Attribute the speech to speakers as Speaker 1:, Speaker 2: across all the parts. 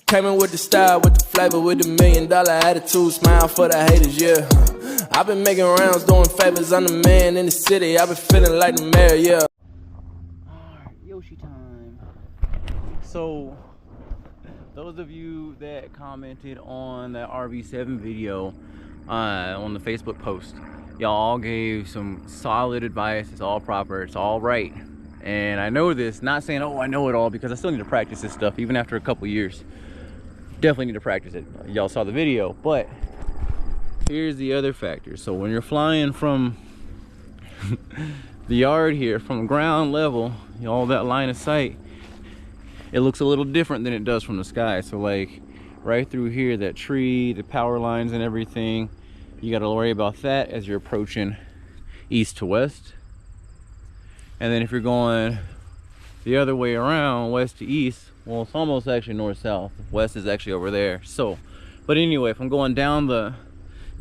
Speaker 1: Came in with the style, with the flavor, with the $1 million attitude, smile for the haters, yeah. I've been making rounds, doing favors, I'm the man in the city, I've been feeling like the mayor, yeah.
Speaker 2: Alright, Yoshi time. So, those of you that commented on that RV7 video on the Facebook post, y'all all gave some solid advice. It's all proper, it's all right. And I know this, not saying, oh, I know it all, because I still need to practice this stuff, even after a couple years. Definitely need to practice it. Y'all saw the video, but here's the other factor. So when you're flying from the yard here, from ground level, all that line of sight, it looks a little different than it does from the sky. So like right through here, that tree, the power lines and everything, you got to worry about that as you're approaching east to west. And then if you're going the other way around, west to east, well, it's almost actually north-south. West is actually over there. So, but anyway, if I'm going down the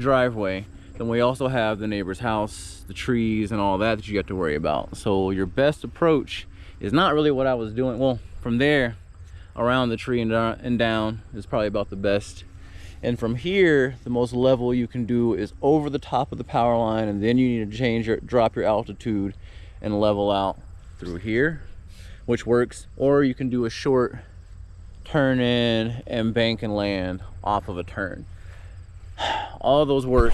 Speaker 2: driveway, then we also have the neighbor's house, the trees and all that you have to worry about. So your best approach is not really what I was doing. Well, from there around the tree and down is probably about the best. And from here, the most level you can do is over the top of the power line, and then you need to drop your altitude and level out through here, which works. Or you can do a short turn in and bank and land off of a turn. All of those work.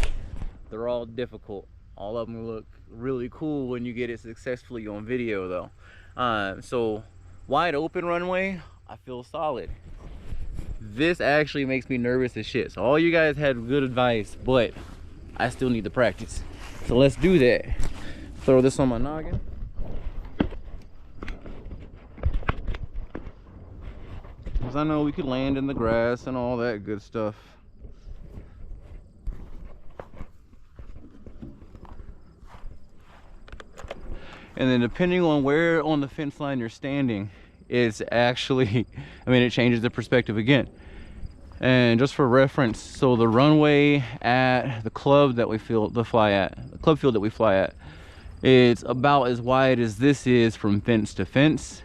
Speaker 2: They're all difficult. All of them look really cool when you get it successfully on video though. So wide open runway, I feel solid. This actually makes me nervous as shit. So all you guys had good advice, but I still need to practice. So let's do that. Throw this on my noggin. Because I know we could land in the grass and all that good stuff. And then depending on where on the fence line you're standing, it's actually, I mean, it changes the perspective again. And just for reference, so the runway at the club that we fly at, the club field that we fly at, it's about as wide as this is from fence to fence.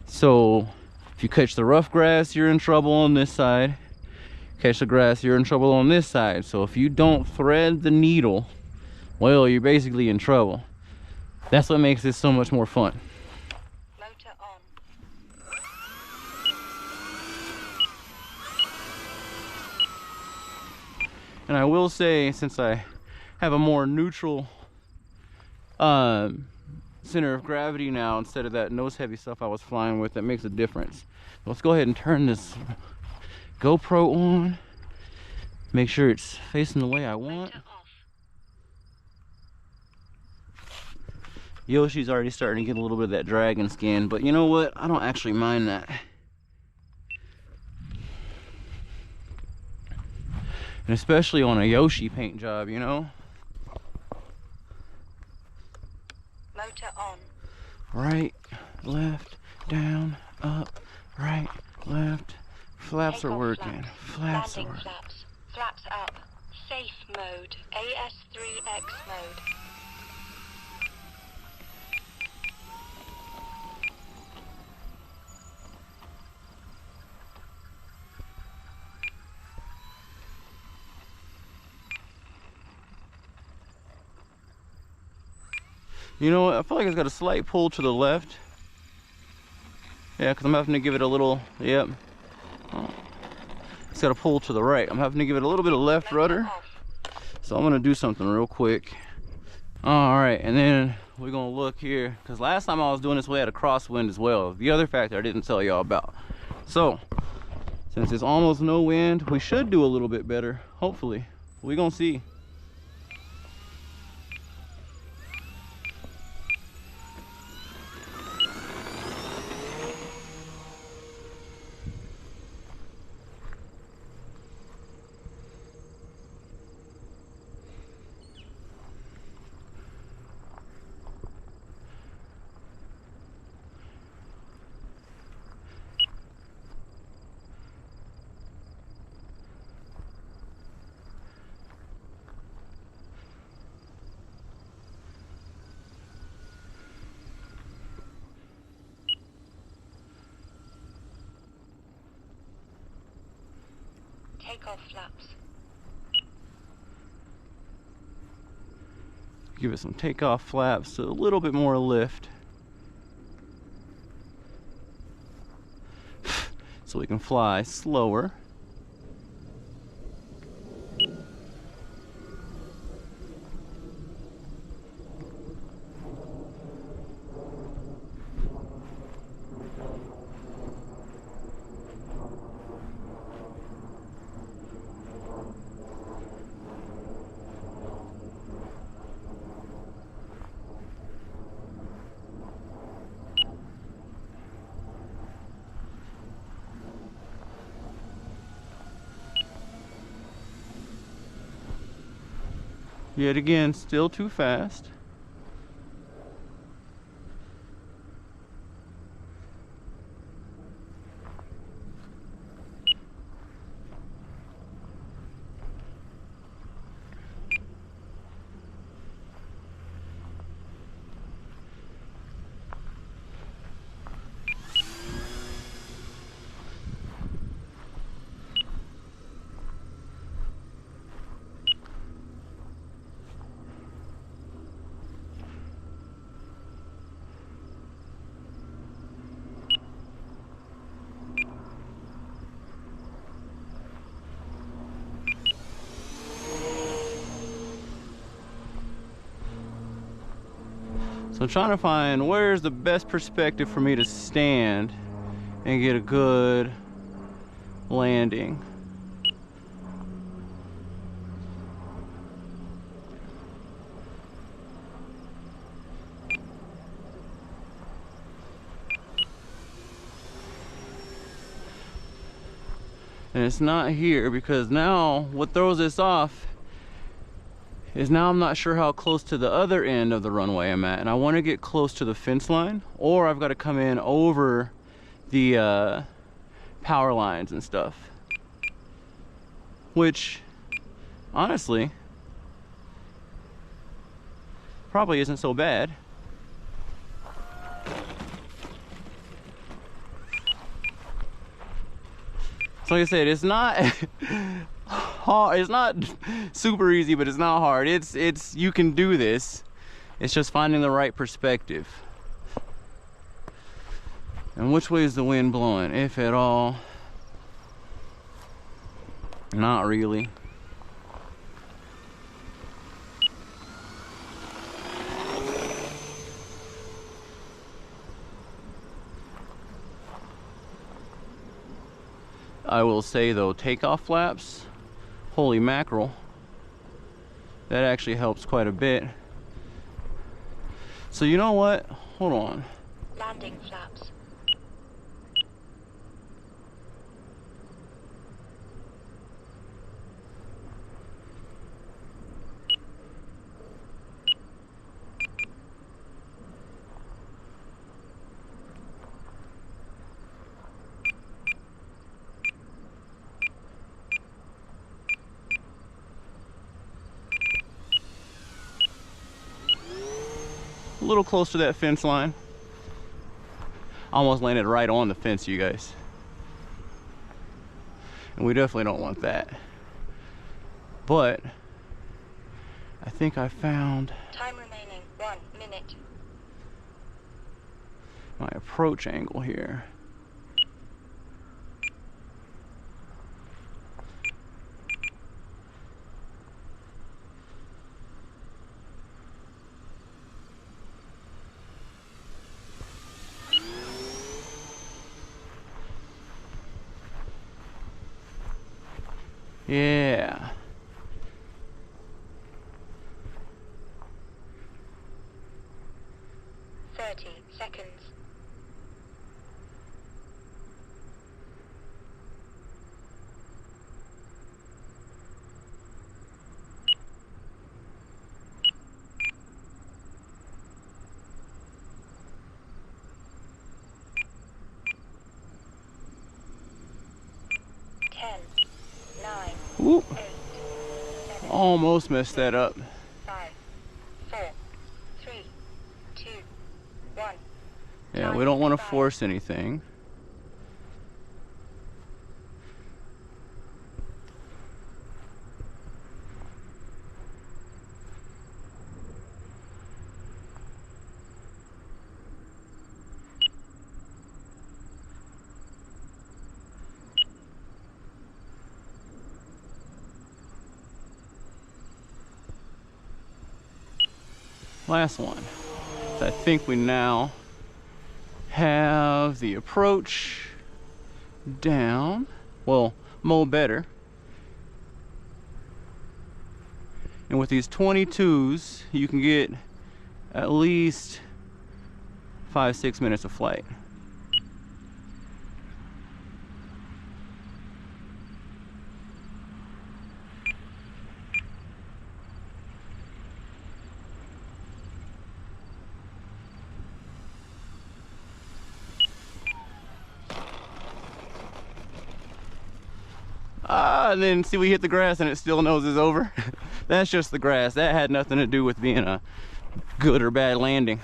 Speaker 2: So if you catch the rough grass, you're in trouble on this side. Catch the grass, you're in trouble on this side. So if you don't thread the needle, well, you're basically in trouble. That's what makes this so much more fun.
Speaker 3: Motor on.
Speaker 2: And I will say, since I have a more neutral center of gravity now, instead of that nose heavy stuff I was flying with, that makes a difference. Let's go ahead and turn this GoPro on. Make sure it's facing the way I want. Yoshi's already starting to get a little bit of that dragon skin, but you know what? I don't actually mind that. And especially on a Yoshi paint job, you know?
Speaker 3: Motor on.
Speaker 2: Right, left, down, up, right, left. Flaps are working. Flaps are working.
Speaker 3: Flaps. Flaps up. Safe mode. AS3X mode.
Speaker 2: You know what? I feel like it's got a slight pull to the left. Yeah, because I'm having to give it a little, yep. Oh. It's got a pull to the right. I'm having to give it a little bit of left rudder. So I'm going to do something real quick. Alright, and then we're going to look here. Because last time I was doing this, we had a crosswind as well. The other factor I didn't tell y'all about. So, since it's almost no wind, we should do a little bit better. Hopefully. We're going to see.
Speaker 3: Takeoff flaps.
Speaker 2: Give it some takeoff flaps, so a little bit more lift. So we can fly slower. Yet again, still too fast. So I'm trying to find where's the best perspective for me to stand and get a good landing. And it's not here because now what throws this off is now I'm not sure how close to the other end of the runway I'm at, and I want to get close to the fence line, or I've got to come in over the power lines and stuff, which honestly probably isn't so bad. So like I said, it's not hard, it's not super easy, but it's not hard. It's you can do this. It's just finding the right perspective. And which way is the wind blowing, if at all? Not really. I will say though, takeoff flaps, holy mackerel, that actually helps quite a bit. So you know what? Hold on.
Speaker 3: Landing flaps.
Speaker 2: A little close to that fence line. Almost landed right on the fence, you guys. And we definitely don't want that. But I think I found
Speaker 3: Time remaining 1 minute.
Speaker 2: my approach angle here. Yeah.
Speaker 3: Seconds.
Speaker 2: Whoop. Almost messed that up.
Speaker 3: 5, 4, 3, 2, 1.
Speaker 2: Yeah, we don't want to force anything. Last one. So I think we now have the approach down. Well, more better. And with these 22s, you can get at least 5-6 minutes of flight. And then see, we hit the grass and it still knows it's over. That's just the grass. That had nothing to do with being a good or bad landing.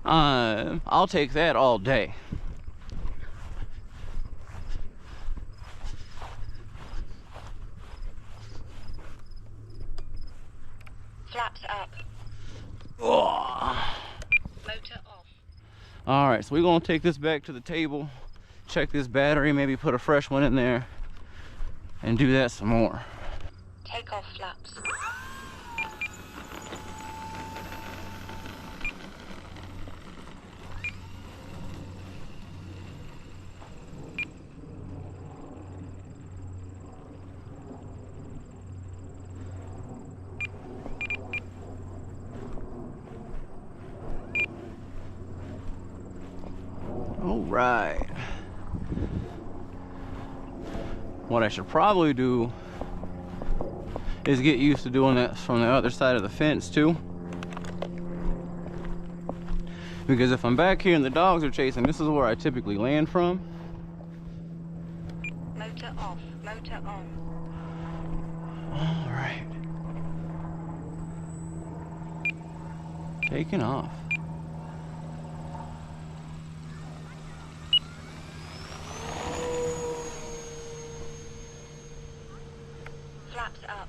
Speaker 2: I'll take that all day.
Speaker 3: Flaps up.
Speaker 2: Oh.
Speaker 3: Motor off.
Speaker 2: All right, so we're gonna take this back to the table, check this battery, maybe put a fresh one in there, and do that some more.
Speaker 3: Take off flaps.
Speaker 2: All right. What I should probably do is get used to doing that from the other side of the fence too. Because if I'm back here and the dogs are chasing, this is where I typically land from.
Speaker 3: Motor off. Motor on.
Speaker 2: All right. Taking off.
Speaker 3: Flaps up.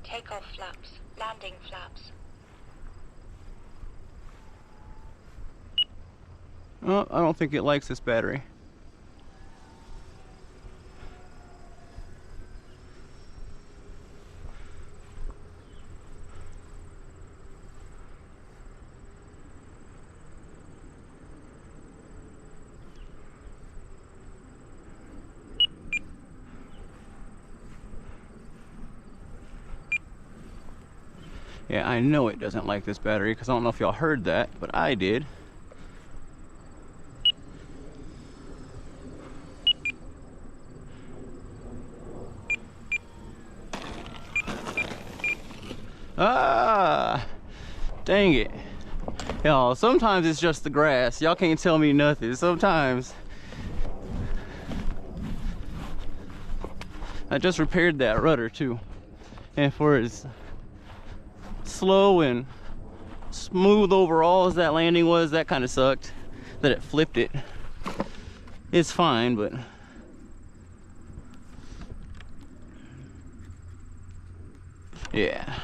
Speaker 3: Take off flaps. Landing flaps.
Speaker 2: Oh, I don't think it likes this battery. Yeah, I know it doesn't like this battery because I don't know if y'all heard that, but I did. Ah, dang it. Y'all, sometimes it's just the grass. Y'all can't tell me nothing. Sometimes. I just repaired that rudder too. And for as slow and smooth overall as that landing was, that kind of sucked that it flipped it. It's fine, but yeah.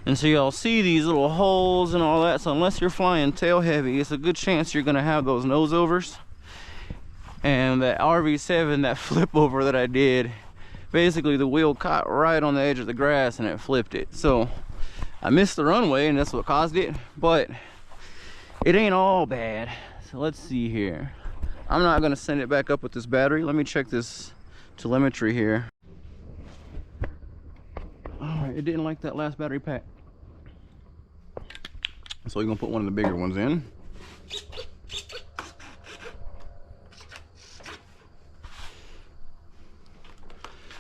Speaker 2: And so y'all see these little holes and all that, so unless you're flying tail heavy, it's a good chance you're gonna have those nose overs. And that RV7, that flip over that I did, basically the wheel caught right on the edge of the grass and it flipped it. So I missed the runway and that's what caused it, but it ain't all bad. So let's see here. I'm not gonna send it back up with this battery. Let me check this telemetry here. All right, it didn't like that last battery pack. So we're gonna put one of the bigger ones in.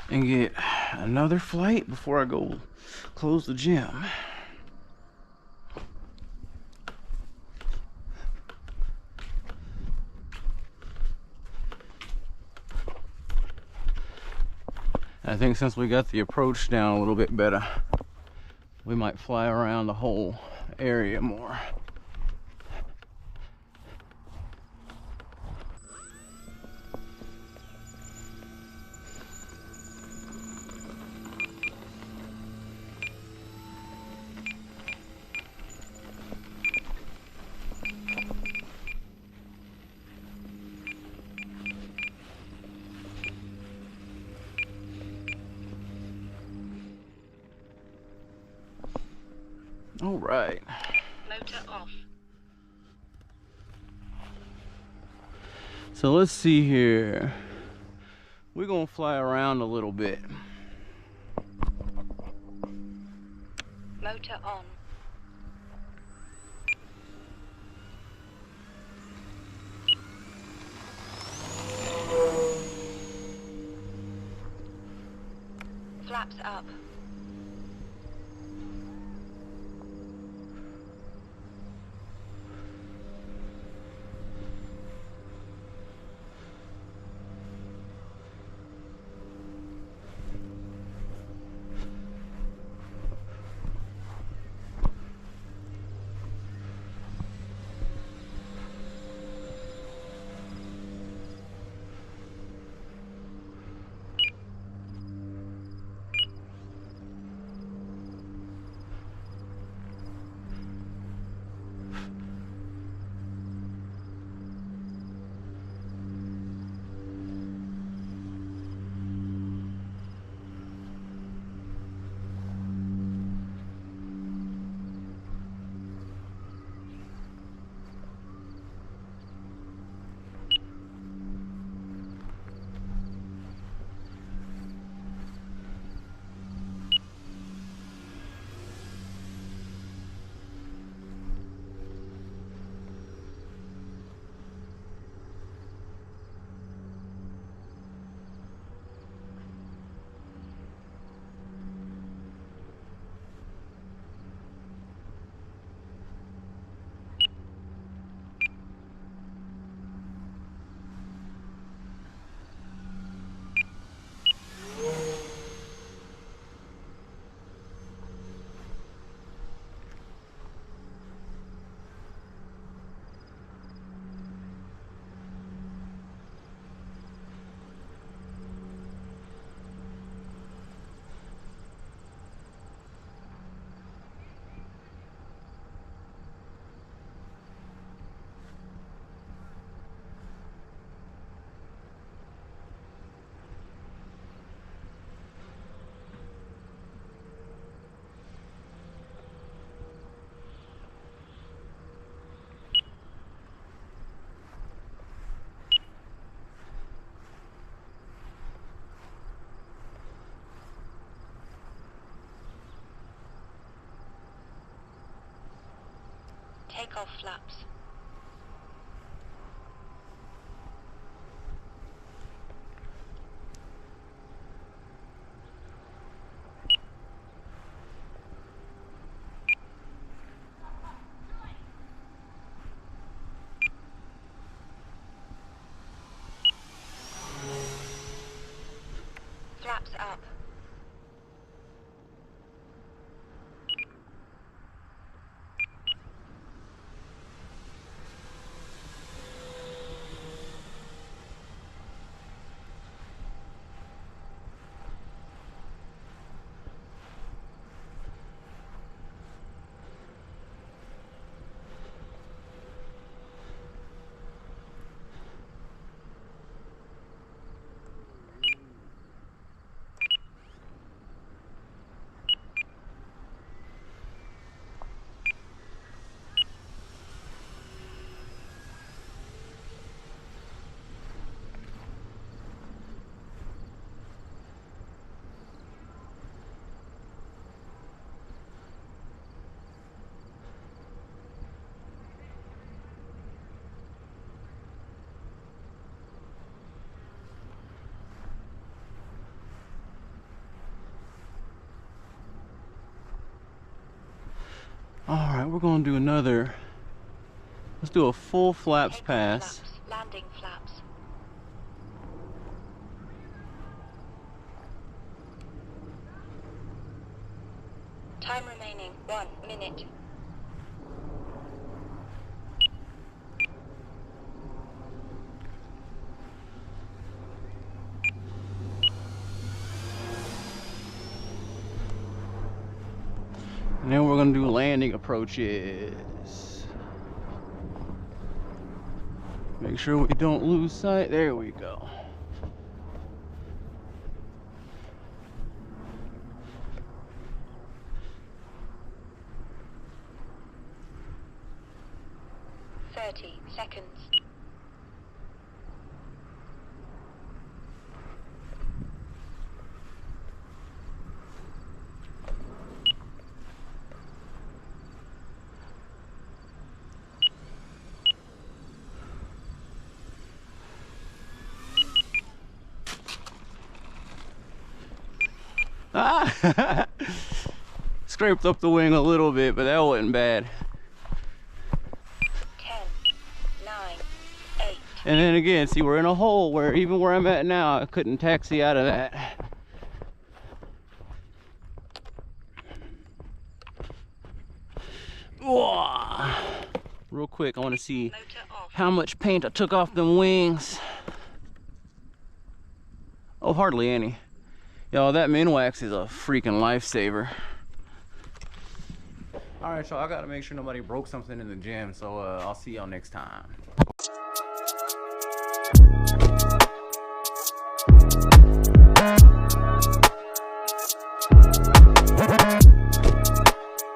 Speaker 2: And get another flight before I go close the gym. I think since we got the approach down a little bit better, we might fly around the whole area more. All right.
Speaker 3: Motor off.
Speaker 2: So let's see here. We're gonna fly around a little bit.
Speaker 3: Motor on. Flaps up. Takeoff flaps. Flaps up.
Speaker 2: All right, we're gonna do another. Let's do a full flaps
Speaker 3: Takeoff
Speaker 2: pass.
Speaker 3: flaps. Landing flaps. Time remaining 1 minute.
Speaker 2: And then we're gonna do landing approaches. Make sure we don't lose sight. There we go.
Speaker 3: Seconds.
Speaker 2: Ah! Scraped up the wing a little bit, but that wasn't bad.
Speaker 3: 10, 9, 8.
Speaker 2: And then again, see, we're in a hole where even where I'm at now, I couldn't taxi out of that. Whoa. Real quick, I want to see how much paint I took off them wings. Oh, hardly any. Yo, that Minwax is a freaking lifesaver. Alright, so I gotta make sure nobody broke something in the gym, so I'll see y'all next time.